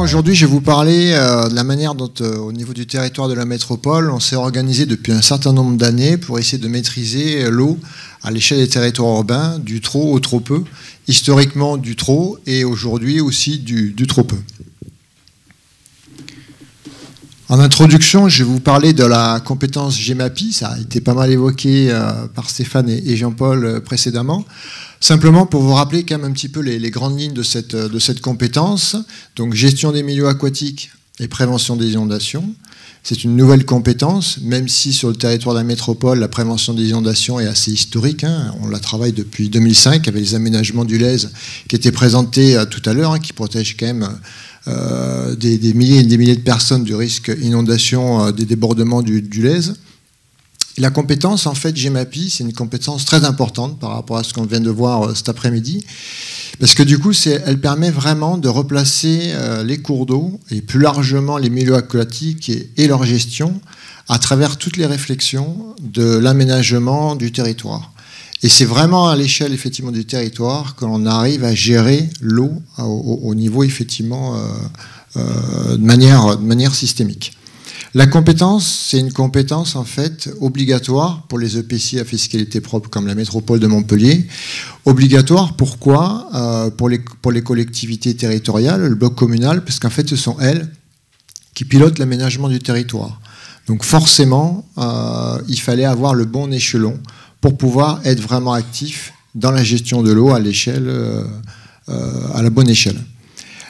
Aujourd'hui, je vais vous parler de la manière dont, au niveau du territoire de la métropole, on s'est organisé depuis un certain nombre d'années pour essayer de maîtriser l'eau à l'échelle des territoires urbains, du trop au trop peu, historiquement du trop et aujourd'hui aussi du trop peu. En introduction, je vais vous parler de la compétence GEMAPI, ça a été pas mal évoqué par Stéphane et Jean-Paul précédemment. Simplement pour vous rappeler quand même un petit peu les grandes lignes de cette compétence. Donc gestion des milieux aquatiques et prévention des inondations. C'est une nouvelle compétence, même si sur le territoire de la métropole, la prévention des inondations est assez historique. On la travaille depuis 2005 avec les aménagements du Lez qui étaient présentés tout à l'heure, qui protègent quand même des milliers et des milliers de personnes du risque inondation des débordements du Lez. La compétence, en fait, GEMAPI, c'est une compétence très importante par rapport à ce qu'on vient de voir cet après-midi, parce que du coup, elle permet vraiment de replacer les cours d'eau et plus largement les milieux aquatiques et leur gestion à travers toutes les réflexions de l'aménagement du territoire. Et c'est vraiment à l'échelle, effectivement, du territoire que l'on arrive à gérer l'eau au niveau, effectivement, de manière systémique. La compétence, c'est une compétence en fait obligatoire pour les EPCI à fiscalité propre comme la métropole de Montpellier. Obligatoire, pourquoi pour les collectivités territoriales, le bloc communal, parce qu'en fait ce sont elles qui pilotent l'aménagement du territoire. Donc forcément, il fallait avoir le bon échelon pour pouvoir être vraiment actif dans la gestion de l'eau à l'échelle, à la bonne échelle.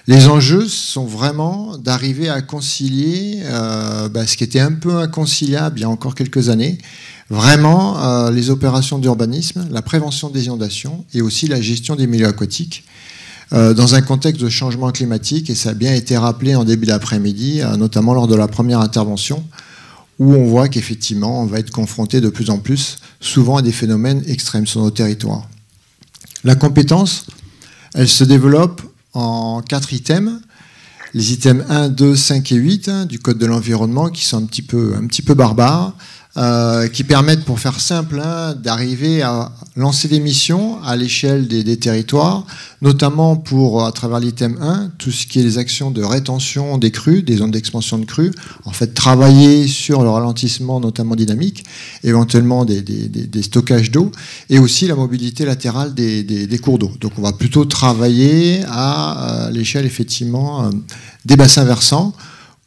Les enjeux sont vraiment d'arriver à concilier ce qui était un peu inconciliable il y a encore quelques années, vraiment les opérations d'urbanisme, la prévention des inondations et aussi la gestion des milieux aquatiques dans un contexte de changement climatique, et ça a bien été rappelé en début d'après-midi, notamment lors de la première intervention, où on voit qu'effectivement on va être confronté de plus en plus souvent à des phénomènes extrêmes sur nos territoires. La compétence, elle se développe en 4 items, les items 1, 2, 5 et 8 du Code de l'environnement qui sont un petit peu barbares, qui permettent, pour faire simple, d'arriver à lancer des missions à l'échelle des territoires, notamment pour, à travers l'item 1, tout ce qui est les actions de rétention des crues, des zones d'expansion de crues, en fait travailler sur le ralentissement notamment dynamique, éventuellement des stockages d'eau, et aussi la mobilité latérale des cours d'eau. Donc on va plutôt travailler à l'échelle effectivement des bassins versants,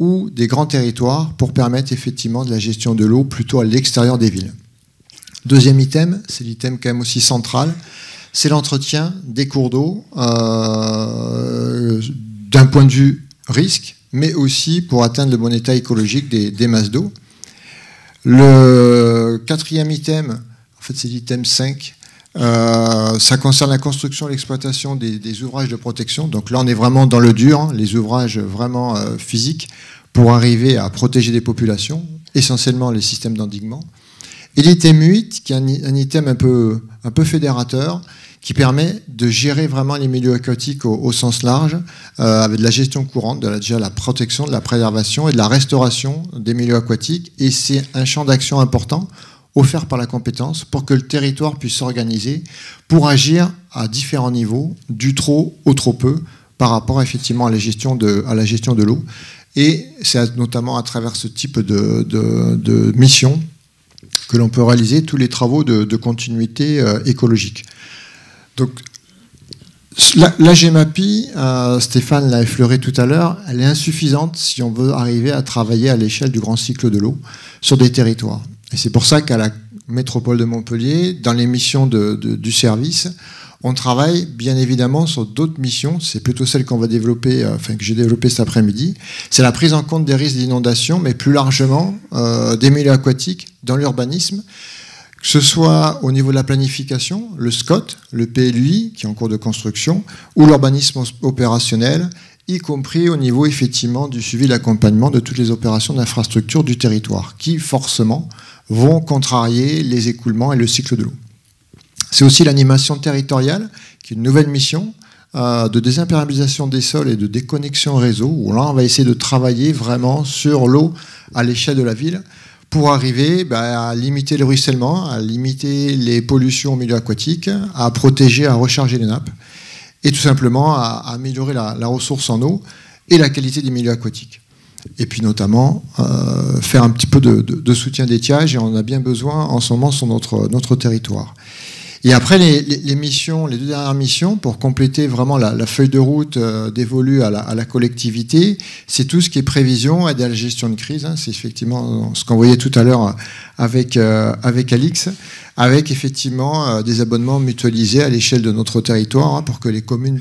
ou des grands territoires pour permettre effectivement de la gestion de l'eau plutôt à l'extérieur des villes. Deuxième item, c'est l'item quand même aussi central, c'est l'entretien des cours d'eau d'un point de vue risque, mais aussi pour atteindre le bon état écologique des masses d'eau. Le quatrième item, en fait c'est l'item 5, ça concerne la construction et l'exploitation des ouvrages de protection. Donc là, on est vraiment dans le dur, les ouvrages vraiment physiques pour arriver à protéger des populations, essentiellement les systèmes d'endiguement. Et l'item 8, qui est un item un peu fédérateur, qui permet de gérer vraiment les milieux aquatiques au sens large, avec de la gestion courante, de la protection, de la préservation et de la restauration des milieux aquatiques. Et c'est un champ d'action important offert par la compétence pour que le territoire puisse s'organiser pour agir à différents niveaux, du trop au trop peu, par rapport effectivement à la gestion de l'eau. Et c'est notamment à travers ce type de mission que l'on peut réaliser tous les travaux de continuité écologique. Donc, la GEMAPI, Stéphane l'a effleuré tout à l'heure, elle est insuffisante si on veut arriver à travailler à l'échelle du grand cycle de l'eau sur des territoires. Et c'est pour ça qu'à la métropole de Montpellier, dans les missions du service, on travaille bien évidemment sur d'autres missions. C'est plutôt celle qu'on va développer, que j'ai développée cet après-midi. C'est la prise en compte des risques d'inondation, mais plus largement des milieux aquatiques dans l'urbanisme, que ce soit au niveau de la planification, le SCOT, le PLUI, qui est en cours de construction, ou l'urbanisme opérationnel, y compris au niveau effectivement du suivi et de l'accompagnement de toutes les opérations d'infrastructure du territoire, qui forcément vont contrarier les écoulements et le cycle de l'eau. C'est aussi l'animation territoriale, qui est une nouvelle mission de désimperméabilisation des sols et de déconnexion réseau, où là on va essayer de travailler vraiment sur l'eau à l'échelle de la ville pour arriver à limiter le ruissellement, à limiter les pollutions au milieu aquatique, à protéger, à recharger les nappes, et tout simplement à améliorer la ressource en eau et la qualité des milieux aquatiques. Et puis notamment faire un petit peu de soutien d'étiage, et on en a bien besoin en ce moment sur notre territoire. Et après les missions, les 2 dernières missions, pour compléter vraiment la feuille de route dévolue à la collectivité, c'est tout ce qui est prévision, aide à la gestion de crise. Hein, c'est effectivement ce qu'on voyait tout à l'heure avec Alix, avec effectivement des abonnements mutualisés à l'échelle de notre territoire, hein, pour que les communes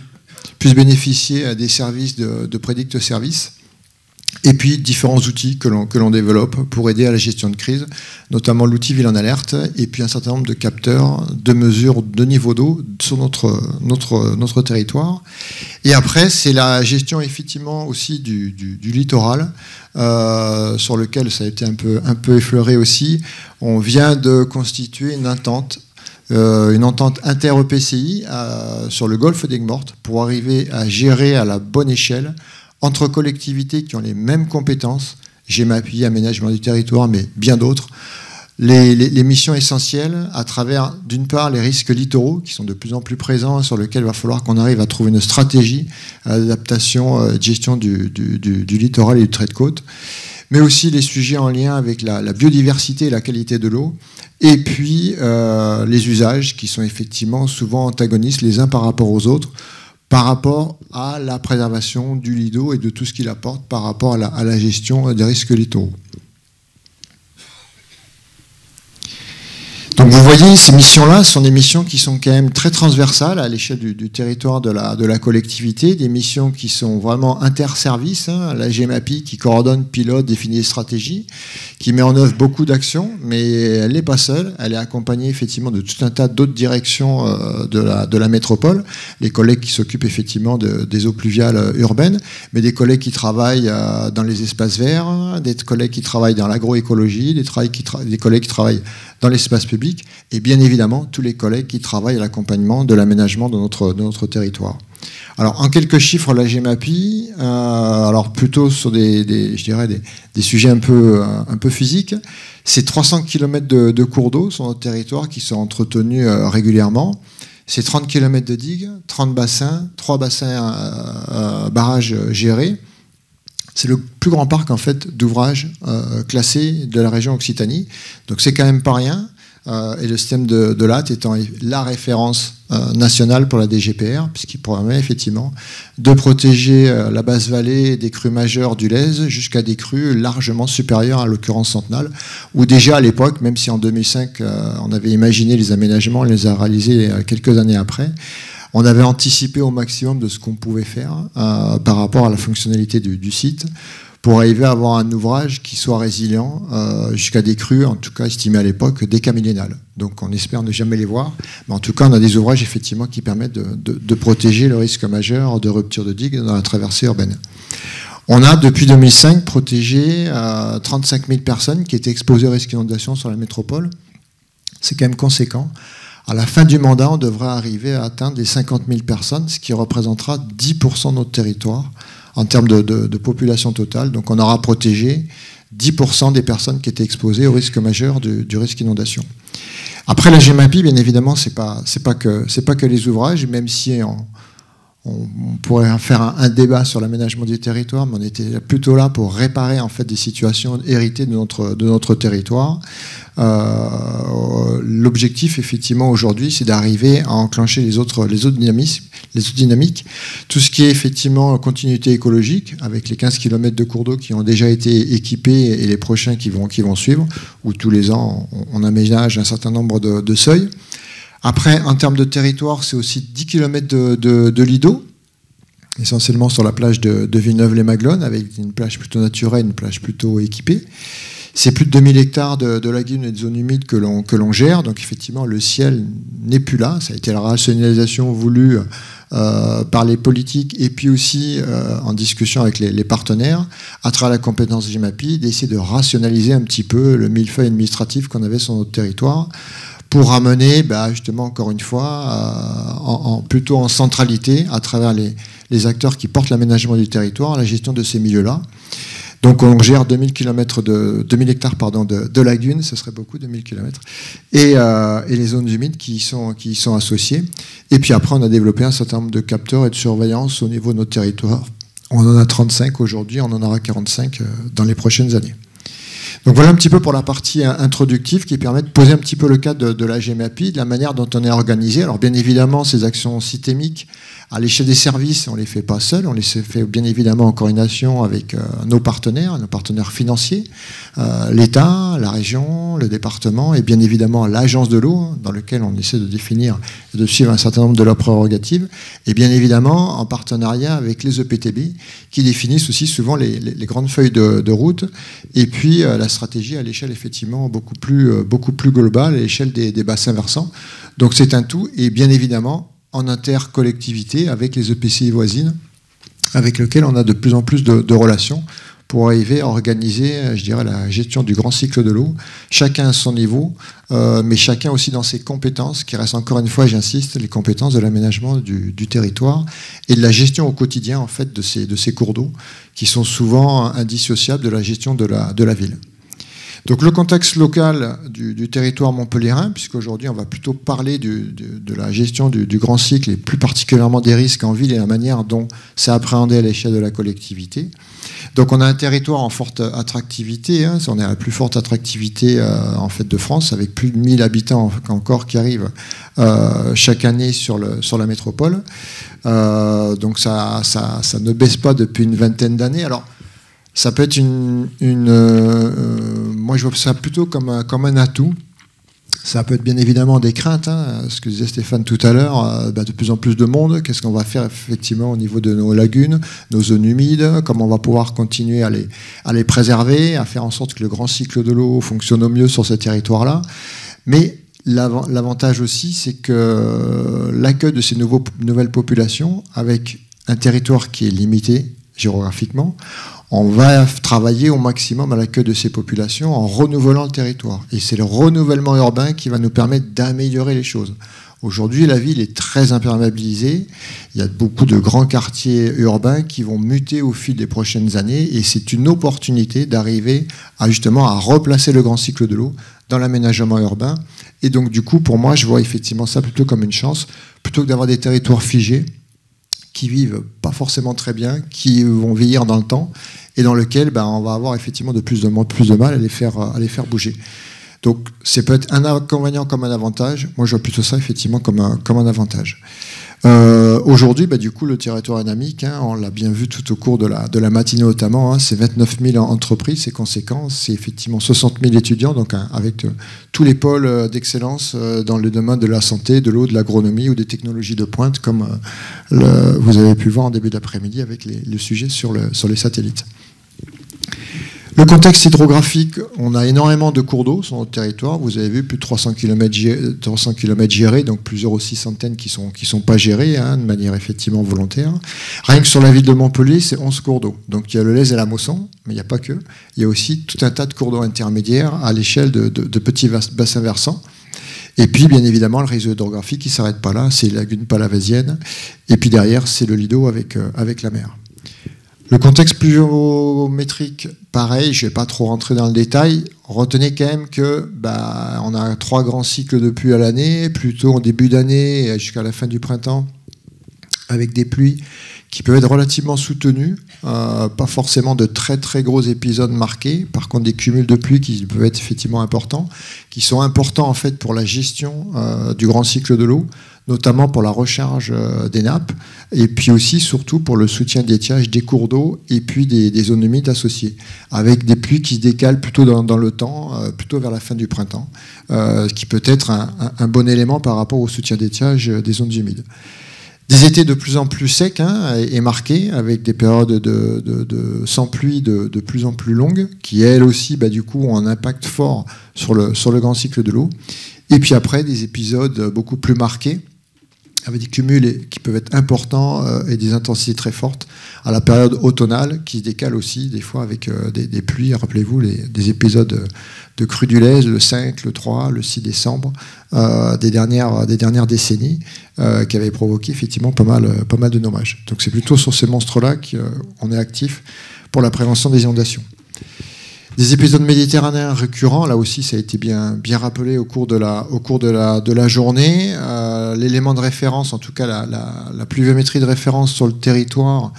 puissent bénéficier des services de Prédicte Service. Et puis différents outils que l'on développe pour aider à la gestion de crise, notamment l'outil Ville en Alerte, et puis un certain nombre de capteurs de mesure de niveau d'eau sur notre territoire. Et après, c'est la gestion effectivement aussi du littoral, sur lequel ça a été un peu effleuré aussi. On vient de constituer une entente inter-EPCI sur le golfe d'Aigues-Mortes pour arriver à gérer à la bonne échelle entre collectivités qui ont les mêmes compétences, GEMAPI, aménagement du territoire, mais bien d'autres, les missions essentielles à travers, d'une part, les risques littoraux qui sont de plus en plus présents, sur lesquels il va falloir qu'on arrive à trouver une stratégie d'adaptation, de gestion du littoral et du trait de côte, mais aussi les sujets en lien avec la biodiversité et la qualité de l'eau, et puis les usages qui sont effectivement souvent antagonistes les uns par rapport aux autres, par rapport à la préservation du lido et de tout ce qu'il apporte par rapport à la gestion des risques littoraux. Donc vous voyez, ces missions-là sont des missions qui sont quand même très transversales à l'échelle du territoire de la collectivité, des missions qui sont vraiment interservices, hein, la GEMAPI qui coordonne, pilote, définit des stratégies, qui met en œuvre beaucoup d'actions, mais elle n'est pas seule, elle est accompagnée effectivement de tout un tas d'autres directions de la métropole, les collègues qui s'occupent effectivement des eaux pluviales urbaines, mais des collègues qui travaillent dans les espaces verts, des collègues qui travaillent dans l'agroécologie, des collègues qui travaillent dans l'espace public, et bien évidemment tous les collègues qui travaillent à l'accompagnement de l'aménagement de notre territoire. Alors en quelques chiffres, la GEMAPI, alors plutôt sur je dirais des sujets un peu physiques, c'est 300 km de cours d'eau sur notre territoire qui sont entretenus régulièrement. C'est 30 km de digues, 30 bassins, 3 bassins barrages gérés. C'est le plus grand parc en fait d'ouvrages classés de la région Occitanie. Donc c'est quand même pas rien. Et le système de latte étant la référence nationale pour la DGPR, puisqu'il permet effectivement de protéger la basse vallée des crues majeures du Lèze jusqu'à des crues largement supérieures à l'occurrence centenale, où déjà à l'époque, même si en 2005 on avait imaginé les aménagements, on les a réalisés quelques années après, on avait anticipé au maximum de ce qu'on pouvait faire par rapport à la fonctionnalité du site pour arriver à avoir un ouvrage qui soit résilient jusqu'à des crues, en tout cas estimées à l'époque, décamillénales. Donc on espère ne jamais les voir, mais en tout cas on a des ouvrages effectivement qui permettent de protéger le risque majeur de rupture de digues dans la traversée urbaine. On a depuis 2005 protégé 35 000 personnes qui étaient exposées au risque d'inondation sur la métropole. C'est quand même conséquent. À la fin du mandat, on devrait arriver à atteindre les 50 000 personnes, ce qui représentera 10% de notre territoire en termes de population totale. Donc on aura protégé 10% des personnes qui étaient exposées au risque majeur du risque inondation. Après la GEMAPI, bien évidemment, c'est pas que les ouvrages, même si on pourrait faire un débat sur l'aménagement du territoire, mais on était plutôt là pour réparer en fait des situations héritées de notre territoire. L'objectif effectivement aujourd'hui, c'est d'arriver à enclencher les autres dynamiques. Tout ce qui est effectivement continuité écologique, avec les 15 km de cours d'eau qui ont déjà été équipés et les prochains qui vont suivre, où tous les ans on aménage un certain nombre de seuils. Après, en termes de territoire, c'est aussi 10 km de lido, essentiellement sur la plage de Villeneuve-les-Maglones, avec une plage plutôt naturelle, une plage plutôt équipée. C'est plus de 2000 hectares de lagunes et de zones humides que l'on gère, donc effectivement le ciel n'est plus là, ça a été la rationalisation voulue par les politiques et puis aussi en discussion avec les partenaires, à travers la compétence GEMAPI, d'essayer de rationaliser un petit peu le millefeuille administratif qu'on avait sur notre territoire, pour ramener justement encore une fois plutôt en centralité à travers les acteurs qui portent l'aménagement du territoire, la gestion de ces milieux-là. Donc on gère 2000 hectares de lagunes, ce serait beaucoup, 2000 km, et les zones humides qui y sont associées. Et puis après, on a développé un certain nombre de capteurs et de surveillance au niveau de notre territoire, On en a 35 aujourd'hui, on en aura 45 dans les prochaines années. Donc voilà un petit peu pour la partie introductive qui permet de poser un petit peu le cadre de la GEMAPI, de la manière dont on est organisé. Alors bien évidemment, ces actions systémiques, à l'échelle des services, on ne les fait pas seuls, on les fait bien évidemment en coordination avec nos partenaires financiers, l'État, la région, le département et bien évidemment l'agence de l'eau, dans lequel on essaie de définir et de suivre un certain nombre de leurs prérogatives, et bien évidemment en partenariat avec les EPTB, qui définissent aussi souvent les grandes feuilles de route, et puis la stratégie à l'échelle effectivement beaucoup plus globale, à l'échelle des bassins versants. Donc c'est un tout, et bien évidemment en intercollectivité avec les EPCI voisines, avec lesquelles on a de plus en plus de relations pour arriver à organiser, je dirais, la gestion du grand cycle de l'eau, chacun à son niveau, mais chacun aussi dans ses compétences, qui restent encore une fois, j'insiste, les compétences de l'aménagement du territoire et de la gestion au quotidien en fait de ces cours d'eau, qui sont souvent indissociables de la gestion de la ville. Donc le contexte local du territoire montpelliérain, puisqu'aujourd'hui on va plutôt parler de la gestion du grand cycle et plus particulièrement des risques en ville et la manière dont c'est appréhendé à l'échelle de la collectivité. Donc on a un territoire en forte attractivité, hein, on est à la plus forte attractivité en fait de France, avec plus de 1000 habitants encore qui arrivent chaque année sur la métropole. Donc ça ne baisse pas depuis une vingtaine d'années. Alors ça peut être moi je vois ça plutôt comme un atout. Ça peut être bien évidemment des craintes, hein, ce que disait Stéphane tout à l'heure, de plus en plus de monde, qu'est-ce qu'on va faire effectivement au niveau de nos lagunes, nos zones humides, comment on va pouvoir continuer à les préserver, à faire en sorte que le grand cycle de l'eau fonctionne au mieux sur ce territoire-là. Mais l'avantage aussi, c'est que l'accueil de ces nouvelles populations, avec un territoire qui est limité géographiquement, on va travailler au maximum à l'accueil de ces populations en renouvelant le territoire. Et c'est le renouvellement urbain qui va nous permettre d'améliorer les choses. Aujourd'hui, la ville est très imperméabilisée. Il y a beaucoup de grands quartiers urbains qui vont muter au fil des prochaines années. Et c'est une opportunité d'arriver justement à replacer le grand cycle de l'eau dans l'aménagement urbain. Et donc, du coup, pour moi, je vois effectivement ça plutôt comme une chance, plutôt que d'avoir des territoires figés qui vivent pas forcément très bien, qui vont vieillir dans le temps, et dans lequel on va avoir effectivement de plus de mal à les faire bouger. Donc c'est peut-être un inconvénient comme un avantage. Moi je vois plutôt ça effectivement comme un avantage. Aujourd'hui, du coup, le territoire dynamique, hein, on l'a bien vu tout au cours de la matinée notamment, hein, c'est 29 000 entreprises, c'est conséquent, c'est effectivement 60 000 étudiants, donc avec tous les pôles d'excellence dans le domaine de la santé, de l'eau, de l'agronomie ou des technologies de pointe, comme vous avez pu voir en début d'après-midi avec le sujet sur les satellites. Le contexte hydrographique, on a énormément de cours d'eau sur notre territoire. Vous avez vu plus de 300 km gérés, donc plusieurs aussi centaines qui sont pas gérés, hein, de manière effectivement volontaire. Rien que sur la ville de Montpellier, c'est 11 cours d'eau. Donc il y a le Lez et la Mosson, mais il n'y a pas que. Il y a aussi tout un tas de cours d'eau intermédiaires à l'échelle de petits bassins versants. Et puis, bien évidemment, le réseau hydrographique qui ne s'arrête pas là, c'est les lagunes palavasiennes. Et puis derrière, c'est le Lido avec la mer. Le contexte pluviométrique, pareil, je ne vais pas trop rentrer dans le détail. Retenez quand même que on a 3 grands cycles de pluie à l'année, plutôt en début d'année jusqu'à la fin du printemps, avec des pluies qui peuvent être relativement soutenues, pas forcément de très très gros épisodes marqués, par contre des cumuls de pluie qui peuvent être effectivement importants, qui sont importants en fait pour la gestion du grand cycle de l'eau, notamment pour la recharge des nappes, et puis aussi surtout pour le soutien d'étiage des cours d'eau et puis des zones humides associées, avec des pluies qui se décalent plutôt dans le temps, plutôt vers la fin du printemps, ce qui peut être un bon élément par rapport au soutien d'étiage des zones humides. Des étés de plus en plus secs, hein, et marqués, avec des périodes sans pluie de plus en plus longues, qui elles aussi du coup ont un impact fort sur le grand cycle de l'eau. Et puis après, des épisodes beaucoup plus marqués, avec des cumuls qui peuvent être importants et des intensités très fortes à la période automnale, qui se décale aussi des fois avec des pluies. Rappelez-vous des épisodes de crue du Lez, le 5, le 3, le 6 décembre des dernières décennies, qui avaient provoqué effectivement pas mal de dommages. Donc c'est plutôt sur ces monstres-là qu'on est actif pour la prévention des inondations. Des épisodes méditerranéens récurrents, là aussi ça a été bien rappelé au cours de la journée. L'élément de référence, en tout cas la pluviométrie de référence sur le territoire,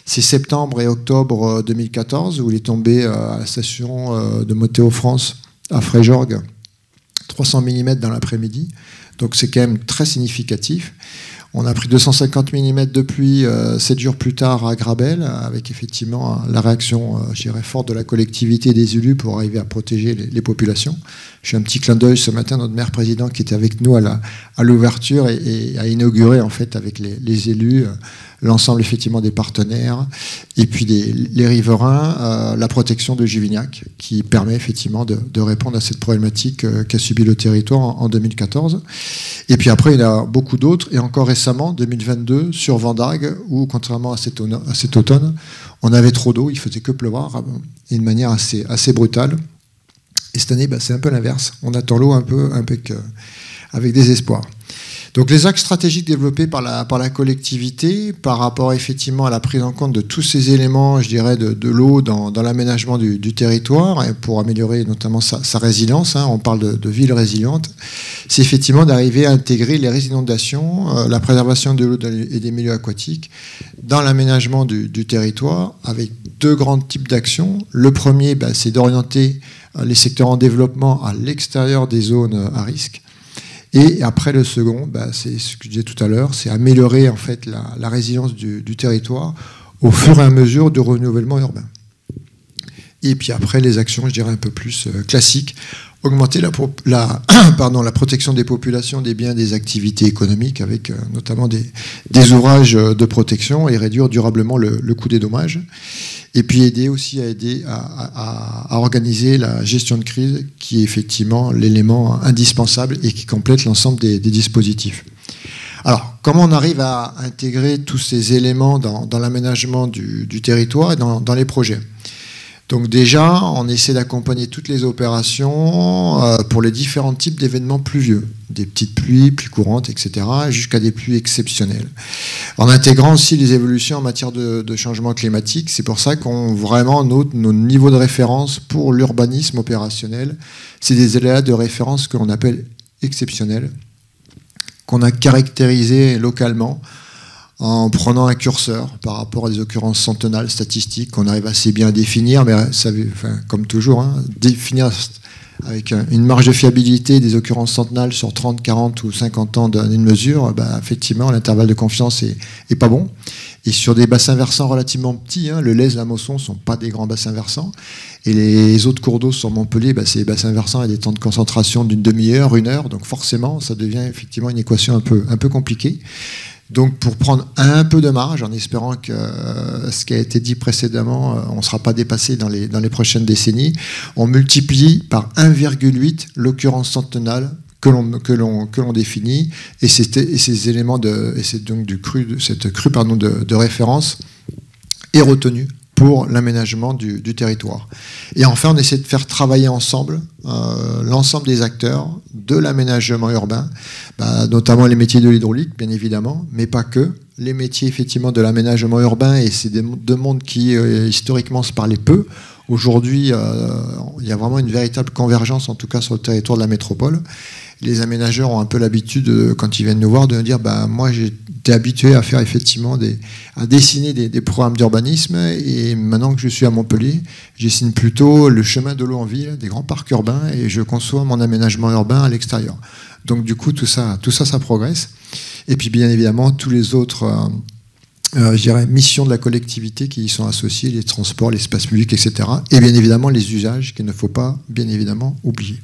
c'est septembre et octobre 2014, où il est tombé à la station de Météo France à Fréjorgues, 300 mm dans l'après-midi. Donc c'est quand même très significatif. On a pris 250 mm de pluie 7 jours plus tard à Grabel, avec effectivement la réaction, je dirais, forte de la collectivité et des élus pour arriver à protéger les populations. Je fais un petit clin d'œil ce matin, notre maire président qui était avec nous à l'ouverture et a inauguré en fait avec les élus, l'ensemble effectivement des partenaires et puis les riverains, la protection de Juvignac qui permet effectivement de répondre à cette problématique qu'a subi le territoire en 2014. Et puis après, il y en a beaucoup d'autres, et encore récemment, 2022, sur Vendargues, où contrairement à cet automne, on avait trop d'eau, il faisait que pleuvoir, et de manière assez brutale. Et cette année, c'est un peu l'inverse. On attend l'eau un peu avec désespoir. Donc les axes stratégiques développés par la collectivité par rapport effectivement à la prise en compte de tous ces éléments, je dirais, de l'eau dans l'aménagement du territoire, et pour améliorer notamment sa résilience, on parle de villes résilientes, c'est effectivement d'arriver à intégrer les risques d'inondation, la préservation de l'eau et des milieux aquatiques dans l'aménagement du territoire, avec deux grands types d'actions. Le premier, c'est d'orienter les secteurs en développement à l'extérieur des zones à risque. Et après, le second, c'est ce que je disais tout à l'heure, c'est améliorer en fait la résilience du territoire au fur et à mesure du renouvellement urbain. Et puis après, les actions, je dirais, un peu plus classiques, augmenter la protection des populations, des biens, des activités économiques, avec notamment des ouvrages de protection et réduire durablement le coût des dommages. Et puis aider à organiser la gestion de crise, qui est effectivement l'élément indispensable et qui complète l'ensemble des dispositifs. Alors, comment on arrive à intégrer tous ces éléments dans l'aménagement du territoire et dans les projets ? Donc déjà, on essaie d'accompagner toutes les opérations pour les différents types d'événements pluvieux, des petites pluies, pluies courantes, etc., jusqu'à des pluies exceptionnelles. En intégrant aussi les évolutions en matière de changement climatique, c'est pour ça qu'on vraiment note nos niveaux de référence pour l'urbanisme opérationnel. C'est des éléments de référence que l'on appelle exceptionnels, qu'on a caractérisés localement, en prenant un curseur par rapport à des occurrences centenales statistiques qu'on arrive assez bien à définir, mais ça, comme toujours, définir avec une marge de fiabilité des occurrences centenales sur 30, 40 ou 50 ans d'une mesure, effectivement, l'intervalle de confiance est pas bon. Et sur des bassins versants relativement petits, le Lez, la Mosson ne sont pas des grands bassins versants. Et les autres cours d'eau sur Montpellier, c'est des bassins versants et des temps de concentration d'une demi-heure, 1 heure. Donc forcément, ça devient effectivement une équation un peu compliquée. Donc pour prendre un peu de marge, en espérant que ce qui a été dit précédemment, on ne sera pas dépassé dans les prochaines décennies, on multiplie par 1,8 l'occurrence centenale que l'on définit, et ces éléments cette crue de référence est retenue pour l'aménagement du territoire. Et enfin, on essaie de faire travailler ensemble l'ensemble des acteurs de l'aménagement urbain, notamment les métiers de l'hydraulique, bien évidemment, mais pas que. Les métiers, effectivement, de l'aménagement urbain, et c'est deux mondes qui, historiquement, se parlaient peu. Aujourd'hui, il y a vraiment une véritable convergence, en tout cas sur le territoire de la métropole. Les aménageurs ont un peu l'habitude, quand ils viennent nous voir, de nous dire moi j'étais habitué à faire effectivement à dessiner des programmes d'urbanisme, et maintenant que je suis à Montpellier, je dessine plutôt le chemin de l'eau en ville, des grands parcs urbains, et je conçois mon aménagement urbain à l'extérieur. Donc du coup, tout ça progresse. Et puis bien évidemment, tous les autres je dirais, missions de la collectivité qui y sont associées, les transports, l'espace public, etc. Et bien évidemment les usages qu'il ne faut pas bien évidemment oublier.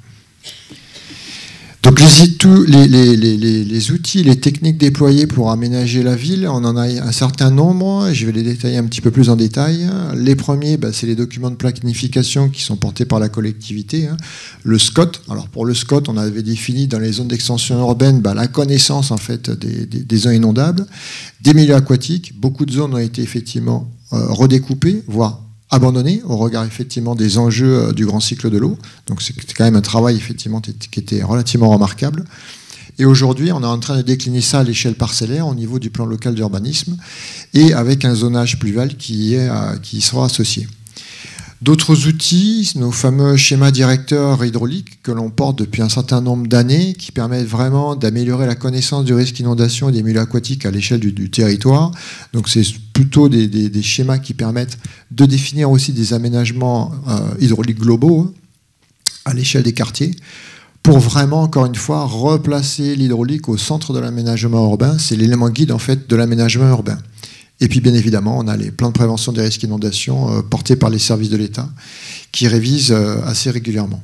Donc les outils, les techniques déployées pour aménager la ville, on en a un certain nombre, je vais les détailler un petit peu plus en détail. Les premiers, c'est les documents de planification qui sont portés par la collectivité. Le SCOT, alors pour le SCOT, on avait défini dans les zones d'extension urbaine la connaissance en fait des zones inondables, des milieux aquatiques. Beaucoup de zones ont été effectivement redécoupées, voire abandonné au regard effectivement des enjeux du grand cycle de l'eau. Donc c'est quand même un travail effectivement qui était relativement remarquable. Et aujourd'hui, on est en train de décliner ça à l'échelle parcellaire au niveau du plan local d'urbanisme, et avec un zonage pluvial qui y sera associé. D'autres outils, nos fameux schémas directeurs hydrauliques que l'on porte depuis un certain nombre d'années, qui permettent vraiment d'améliorer la connaissance du risque inondation et des milieux aquatiques à l'échelle du territoire. Donc c'est plutôt des schémas qui permettent de définir aussi des aménagements hydrauliques globaux à l'échelle des quartiers, pour vraiment, encore une fois, replacer l'hydraulique au centre de l'aménagement urbain. C'est l'élément guide en fait de l'aménagement urbain. Et puis, bien évidemment, on a les plans de prévention des risques d'inondation portés par les services de l'État qui révisent assez régulièrement.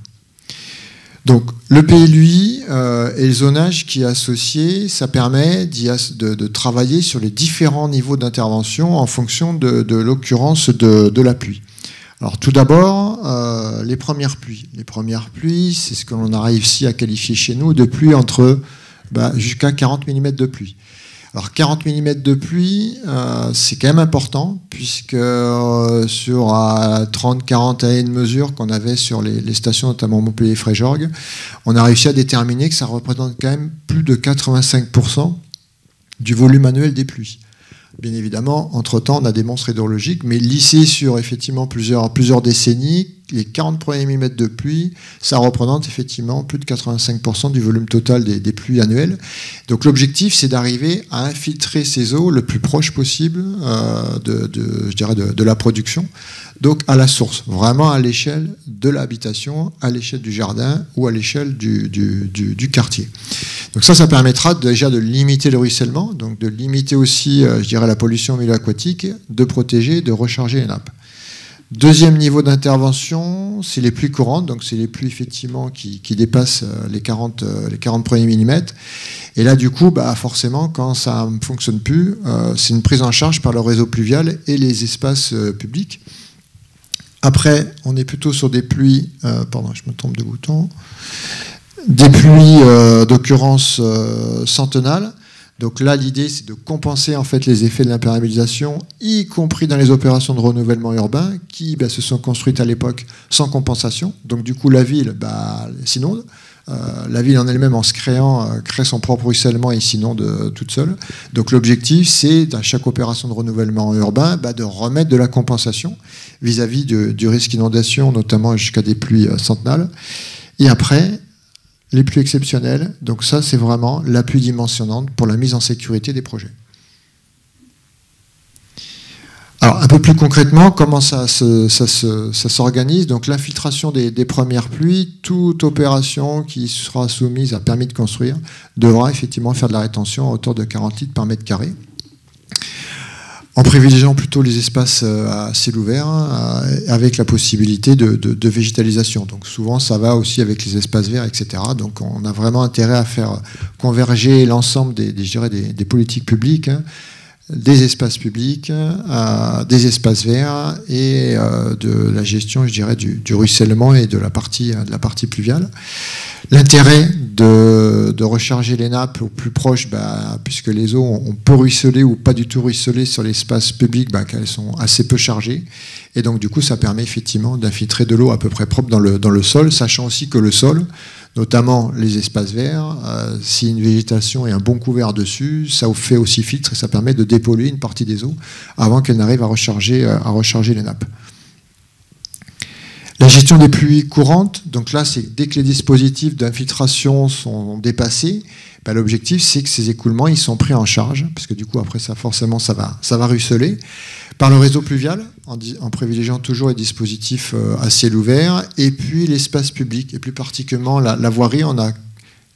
Donc, le PLUI et le zonage qui est associé, ça permet de travailler sur les différents niveaux d'intervention en fonction de l'occurrence de la pluie. Alors, tout d'abord, les premières pluies. Les premières pluies, c'est ce que l'on arrive ici à qualifier chez nous de pluie entre jusqu'à 40 mm de pluie. Alors 40 mm de pluie, c'est quand même important, puisque sur 30-40 années de mesure qu'on avait sur les stations, notamment Montpellier-Fréjorgues, on a réussi à déterminer que ça représente quand même plus de 85% du volume annuel des pluies. Bien évidemment, entre-temps, on a des monstres hydrologiques, mais lissés sur effectivement plusieurs décennies, les 40 premiers millimètres de pluie, ça représente effectivement plus de 85% du volume total des pluies annuelles. Donc l'objectif, c'est d'arriver à infiltrer ces eaux le plus proche possible de la production, donc à la source, vraiment à l'échelle de l'habitation, à l'échelle du jardin ou à l'échelle du quartier. Donc ça permettra déjà de limiter le ruissellement, donc de limiter aussi, la pollution au milieu aquatique, de protéger, de recharger les nappes. Deuxième niveau d'intervention, c'est les pluies courantes, donc c'est les pluies effectivement qui dépassent les 40 premiers millimètres. Et là, du coup, forcément, quand ça ne fonctionne plus, c'est une prise en charge par le réseau pluvial et les espaces publics. Après, on est plutôt sur des pluies, pardon, je me trompe de bouton, des pluies d'occurrence centenales. Donc là, l'idée, c'est de compenser en fait les effets de l'imperméabilisation, y compris dans les opérations de renouvellement urbain, qui se sont construites à l'époque sans compensation. Donc du coup, la ville s'inonde. La ville en elle-même, en se créant, crée son propre ruissellement et s'inonde toute seule. Donc l'objectif, c'est, dans chaque opération de renouvellement urbain, de remettre de la compensation vis-à-vis du risque d'inondation, notamment jusqu'à des pluies centenales. Et après, les pluies exceptionnelles, donc ça c'est vraiment l'appui dimensionnante pour la mise en sécurité des projets. Alors un peu plus concrètement, comment ça s'organise? Donc l'infiltration des premières pluies, toute opération qui sera soumise à permis de construire devra effectivement faire de la rétention à hauteur de 40 litres par mètre carré, en privilégiant plutôt les espaces à ciel ouvert, avec la possibilité de végétalisation. Donc souvent, ça va aussi avec les espaces verts, etc. Donc on a vraiment intérêt à faire converger l'ensemble des politiques publiques, des espaces publics, des espaces verts et de la gestion, du ruissellement et de la partie pluviale. L'intérêt de recharger les nappes au plus proche, puisque les eaux on peut ruisseler ou pas du tout ruisseler sur l'espace public, qu'elles sont assez peu chargées. Et donc du coup, ça permet effectivement d'infiltrer de l'eau à peu près propre dans le sol, sachant aussi que le sol, notamment les espaces verts, si une végétation et un bon couvert dessus, ça fait aussi filtre et ça permet de dépolluer une partie des eaux avant qu'elles n'arrivent à recharger les nappes. La gestion des pluies courantes, donc là, c'est dès que les dispositifs d'infiltration sont dépassés, l'objectif, c'est que ces écoulements, ils sont pris en charge, parce que du coup, après ça, forcément, ça va ruisseler, par le réseau pluvial, en privilégiant toujours les dispositifs à ciel ouvert, et puis l'espace public, et plus particulièrement la voirie. On a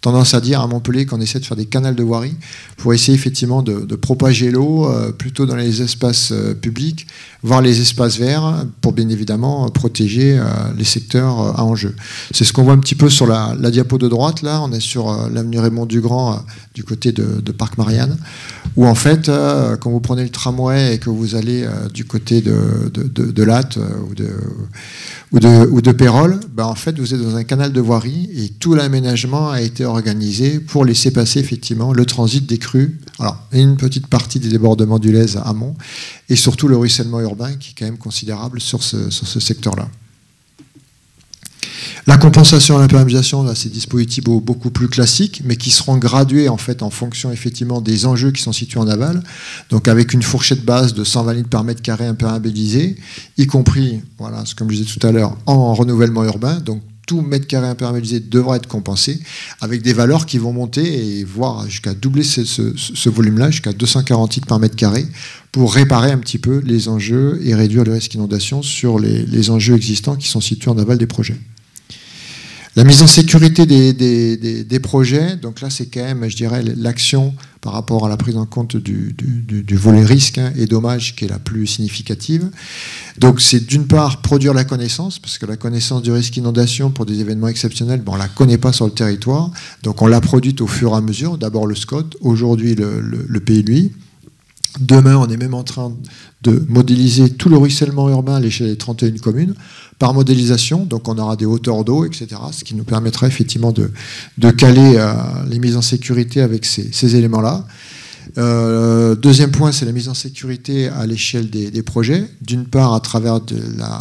tendance à dire à Montpellier qu'on essaie de faire des canals de voirie pour essayer effectivement de propager l'eau plutôt dans les espaces publics, voire les espaces verts, pour bien évidemment protéger les secteurs à enjeu. C'est ce qu'on voit un petit peu sur la diapo de droite. Là, on est sur l'avenue Raymond Dugrand du côté de Parc Marianne, où en fait, quand vous prenez le tramway et que vous allez du côté de Latte ou de Pérol, en fait, vous êtes dans un canal de voirie et tout l'aménagement a été organisé pour laisser passer effectivement le transit des crues, alors une petite partie des débordements du Lez à amont, et surtout le ruissellement urbain qui est quand même considérable sur ce secteur-là. La compensation et l'imperméabilisation, là, c'est des dispositifs beaucoup plus classiques, mais qui seront gradués en fait en fonction effectivement des enjeux qui sont situés en aval. Donc avec une fourchette base de 120 litres par mètre carré imperméabilisé, y compris, voilà, comme je disais tout à l'heure, en renouvellement urbain. Donc tout mètre carré imperméabilisé devra être compensé, avec des valeurs qui vont monter et voire jusqu'à doubler ce volume-là, jusqu'à 240 litres par mètre carré, pour réparer un petit peu les enjeux et réduire le risque d'inondation sur les enjeux existants qui sont situés en aval des projets. La mise en sécurité des projets, donc là c'est quand même, je dirais, l'action par rapport à la prise en compte du volet risque et dommages qui est la plus significative. Donc c'est d'une part produire la connaissance, parce que la connaissance du risque inondation pour des événements exceptionnels, on ne la connaît pas sur le territoire, donc on l'a produite au fur et à mesure, d'abord le SCOT, aujourd'hui le PLUI. Demain, on est même en train de modéliser tout le ruissellement urbain à l'échelle des 31 communes par modélisation. Donc, on aura des hauteurs d'eau, etc., ce qui nous permettra effectivement de caler les mises en sécurité avec ces éléments-là. Deuxième point, c'est la mise en sécurité à l'échelle des projets. D'une part, à travers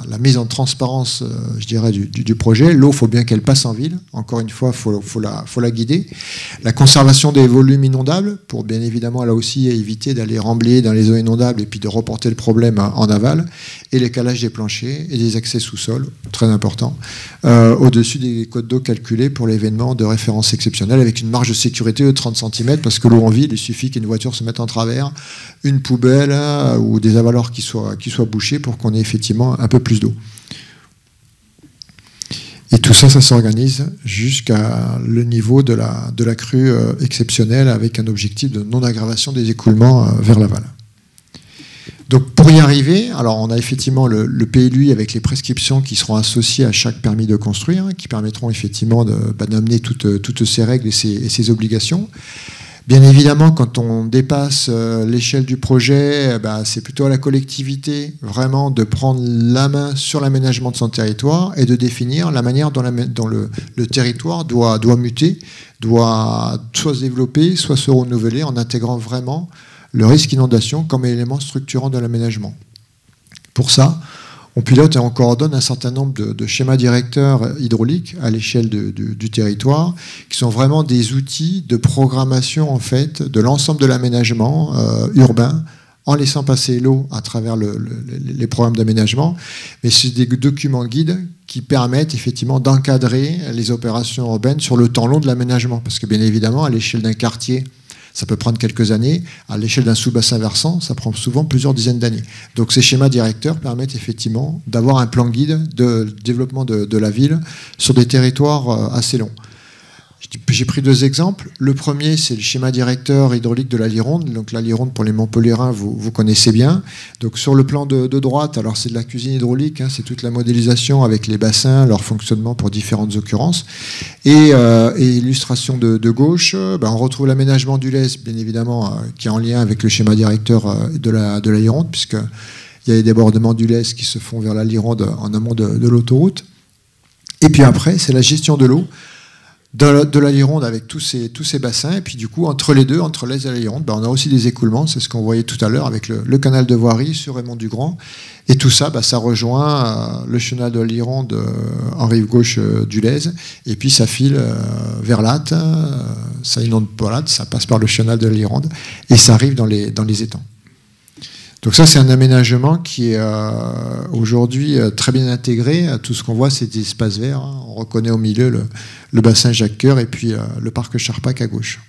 la mise en transparence, je dirais, du projet. L'eau, il faut bien qu'elle passe en ville. Encore une fois, il faut la guider. La conservation des volumes inondables, pour bien évidemment, là aussi, éviter d'aller remblayer dans les eaux inondables et puis de reporter le problème en aval. Et les calages des planchers et des accès sous-sol, très important, au-dessus des cotes d'eau calculées pour l'événement de référence exceptionnelle, avec une marge de sécurité de 30 cm, parce que l'eau en ville, il suffit qu'une voiture se mettre en travers, une poubelle ou des avaloirs qui soient bouchés pour qu'on ait effectivement un peu plus d'eau. Et tout ça, ça s'organise jusqu'à le niveau de la crue exceptionnelle avec un objectif de non-aggravation des écoulements vers l'aval. Donc pour y arriver, alors on a effectivement le PLUI avec les prescriptions qui seront associées à chaque permis de construire, qui permettront effectivement d'amener toutes ces règles et ces obligations. Bien évidemment, quand on dépasse l'échelle du projet, c'est plutôt à la collectivité vraiment de prendre la main sur l'aménagement de son territoire et de définir la manière dont le territoire doit muter, doit soit se développer, soit se renouveler en intégrant vraiment le risque inondation comme élément structurant de l'aménagement. Pour ça, on pilote et on coordonne un certain nombre de schémas directeurs hydrauliques à l'échelle du territoire, qui sont vraiment des outils de programmation en fait de l'ensemble de l'aménagement urbain, en laissant passer l'eau à travers les programmes d'aménagement. Mais c'est des documents guides qui permettent effectivement d'encadrer les opérations urbaines sur le temps long de l'aménagement. Parce que bien évidemment, à l'échelle d'un quartier, ça peut prendre quelques années. À l'échelle d'un sous-bassin versant, ça prend souvent plusieurs dizaines d'années. Donc ces schémas directeurs permettent effectivement d'avoir un plan guide de développement de la ville sur des territoires assez longs. J'ai pris deux exemples. Le premier, c'est le schéma directeur hydraulique de la Lironde. Donc la Lironde, pour les Montpelliérains, vous connaissez bien. Donc sur le plan de droite, alors c'est de la cuisine hydraulique, c'est toute la modélisation avec les bassins, leur fonctionnement pour différentes occurrences. Et illustration de gauche, on retrouve l'aménagement du Lez, bien évidemment, qui est en lien avec le schéma directeur de la Lironde, puisqu'il y a les débordements du Lez qui se font vers la Lironde en amont de l'autoroute. Et puis après, c'est la gestion de l'eau de la Lironde avec tous ces bassins, et puis du coup entre les deux, entre l'Est et la Lironde, on a aussi des écoulements, c'est ce qu'on voyait tout à l'heure avec le canal de voirie sur Raymond-du-Grand, et tout ça, ça rejoint le chenal de la Lironde en rive gauche du Lez, et puis ça file vers Latte, ça inonde pas Latte, ça passe par le chenal de la Lironde, et ça arrive dans les étangs. Donc ça, c'est un aménagement qui est aujourd'hui très bien intégré. Tout ce qu'on voit, c'est des espaces verts. On reconnaît au milieu le bassin Jacques-Cœur et puis le parc Charpac à gauche.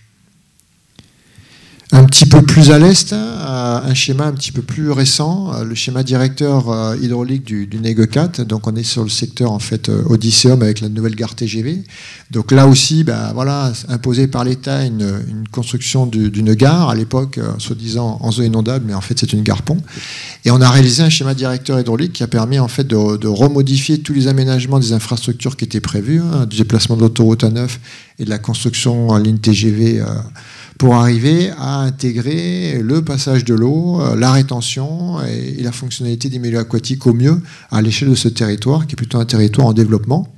Un petit peu plus à l'est, un schéma un petit peu plus récent, le schéma directeur hydraulique du NEG 4. Donc on est sur le secteur en fait Odysseum avec la nouvelle gare TGV. Donc là aussi, voilà, imposé par l'État une construction d'une gare à l'époque, soi-disant en zone inondable, mais en fait c'est une gare-pont. Et on a réalisé un schéma directeur hydraulique qui a permis en fait de remodifier tous les aménagements des infrastructures qui étaient prévus, du déplacement de l'autoroute A9 et de la construction en ligne TGV. Pour arriver à intégrer le passage de l'eau, la rétention et la fonctionnalité des milieux aquatiques au mieux à l'échelle de ce territoire, qui est plutôt un territoire en développement,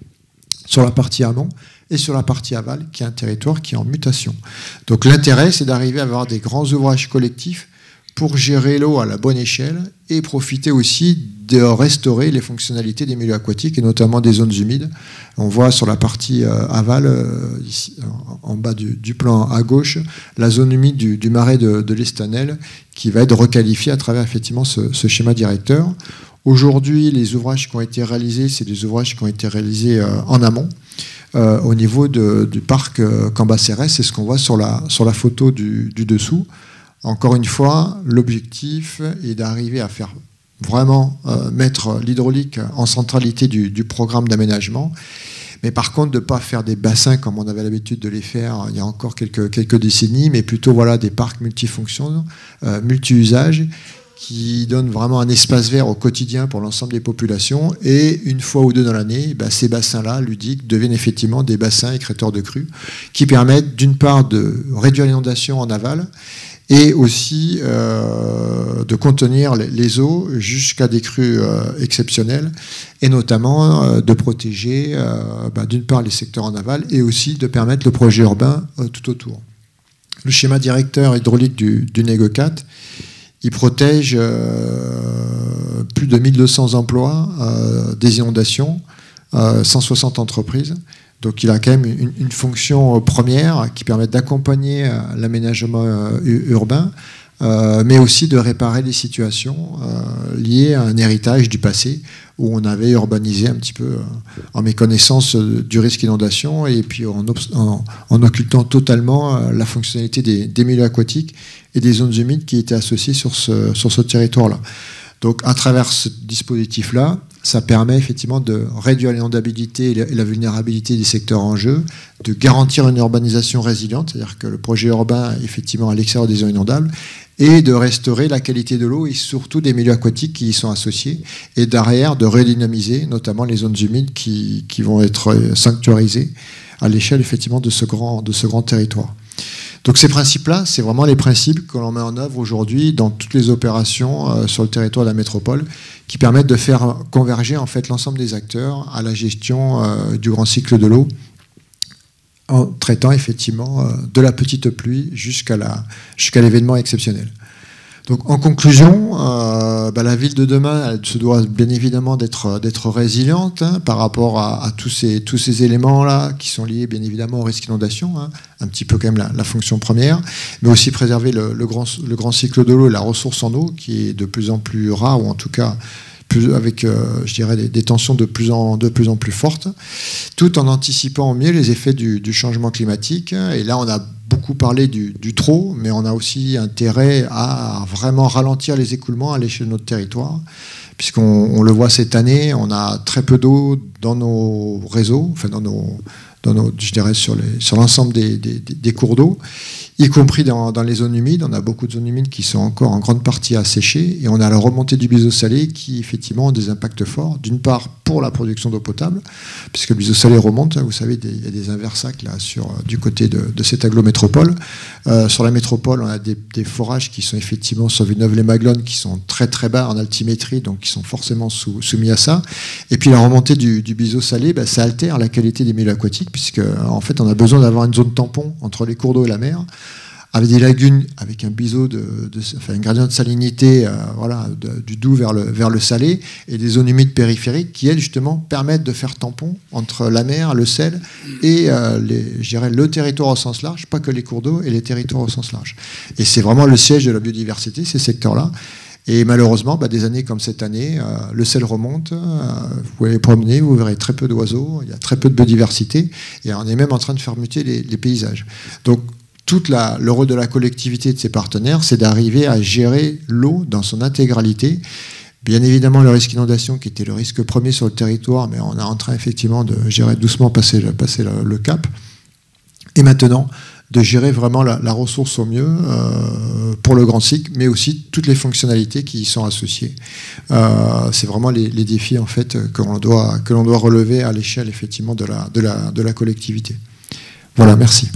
sur la partie amont et sur la partie aval, qui est un territoire qui est en mutation. Donc l'intérêt, c'est d'arriver à avoir des grands ouvrages collectifs pour gérer l'eau à la bonne échelle et profiter aussi de restaurer les fonctionnalités des milieux aquatiques et notamment des zones humides. On voit sur la partie aval, ici, en bas du plan à gauche, la zone humide du marais de l'Estanel qui va être requalifiée à travers effectivement ce schéma directeur. Aujourd'hui, les ouvrages qui ont été réalisés, c'est des ouvrages qui ont été réalisés en amont. Au niveau du parc Cambacérès, c'est ce qu'on voit sur la photo du dessous. Encore une fois, l'objectif est d'arriver à faire vraiment mettre l'hydraulique en centralité du programme d'aménagement, mais par contre de ne pas faire des bassins comme on avait l'habitude de les faire il y a encore quelques décennies, mais plutôt voilà, des parcs multifonctions, multi-usages, qui donnent vraiment un espace vert au quotidien pour l'ensemble des populations, et une fois ou deux dans l'année, ces bassins-là, ludiques, deviennent effectivement des bassins écréteurs de crues, qui permettent d'une part de réduire l'inondation en aval, et aussi de contenir les eaux jusqu'à des crues exceptionnelles, et notamment de protéger d'une part les secteurs en aval, et aussi de permettre le projet urbain tout autour. Le schéma directeur hydraulique du NEG 4, il protège plus de 1200 emplois des inondations, 160 entreprises. Donc il a quand même une fonction première qui permet d'accompagner l'aménagement urbain, mais aussi de réparer les situations liées à un héritage du passé où on avait urbanisé un petit peu en méconnaissance du risque inondation et puis en occultant totalement la fonctionnalité des milieux aquatiques et des zones humides qui étaient associées sur ce territoire-là. Donc à travers ce dispositif-là, ça permet effectivement de réduire l'inondabilité et la vulnérabilité des secteurs en jeu, de garantir une urbanisation résiliente, c'est-à-dire que le projet urbain est effectivement à l'extérieur des zones inondables, et de restaurer la qualité de l'eau et surtout des milieux aquatiques qui y sont associés, et derrière de redynamiser notamment les zones humides qui vont être sanctuarisées à l'échelle effectivement de ce grand territoire. Donc ces principes-là, c'est vraiment les principes que l'on met en œuvre aujourd'hui dans toutes les opérations sur le territoire de la métropole qui permettent de faire converger en fait l'ensemble des acteurs à la gestion du grand cycle de l'eau en traitant effectivement de la petite pluie jusqu'à l'événement exceptionnel. Donc en conclusion, la ville de demain, elle se doit bien évidemment d'être résiliente par rapport à tous ces éléments-là qui sont liés bien évidemment au risque d'inondation, un petit peu quand même la fonction première, mais aussi préserver le grand cycle de l'eau et la ressource en eau qui est de plus en plus rare, ou en tout cas avec, je dirais, des tensions de plus en plus fortes, tout en anticipant au mieux les effets du changement climatique. Et là, on a beaucoup parlé du trop, mais on a aussi intérêt à vraiment ralentir les écoulements à l'échelle de notre territoire, puisqu'on le voit cette année, on a très peu d'eau dans nos réseaux, enfin je dirais sur l'ensemble des cours d'eau, y compris dans les zones humides. On a beaucoup de zones humides qui sont encore en grande partie asséchées, et on a la remontée du biseau salé qui effectivement a des impacts forts, d'une part pour la production d'eau potable, puisque le biseau salé remonte, vous savez, il y a des inversacs là du côté de cette agglométropole. Sur la métropole, on a des forages qui sont effectivement sur Villeneuve-les-Maglones qui sont très très bas en altimétrie, donc qui sont forcément soumis à ça. Et puis la remontée du biseau salé, ça altère la qualité des milieux aquatiques, puisque en fait on a besoin d'avoir une zone tampon entre les cours d'eau et la mer, avec des lagunes, avec un biseau, un gradient de salinité du doux vers le salé, et des zones humides périphériques qui, elles, justement, permettent de faire tampon entre la mer, le sel, et je dirais, le territoire au sens large, pas que les cours d'eau, et les territoires au sens large. Et c'est vraiment le siège de la biodiversité, ces secteurs-là. Et malheureusement, des années comme cette année, le sel remonte, vous pouvez les promener, vous verrez très peu d'oiseaux, il y a très peu de biodiversité, et on est même en train de faire muter les paysages. Donc, le rôle de la collectivité et de ses partenaires, c'est d'arriver à gérer l'eau dans son intégralité. Bien évidemment, le risque inondation, qui était le risque premier sur le territoire, mais on est en train effectivement de gérer doucement, passer le cap. Et maintenant, de gérer vraiment la ressource au mieux pour le grand cycle, mais aussi toutes les fonctionnalités qui y sont associées. C'est vraiment les défis en fait que l'on doit relever à l'échelle effectivement de la collectivité. Voilà, merci.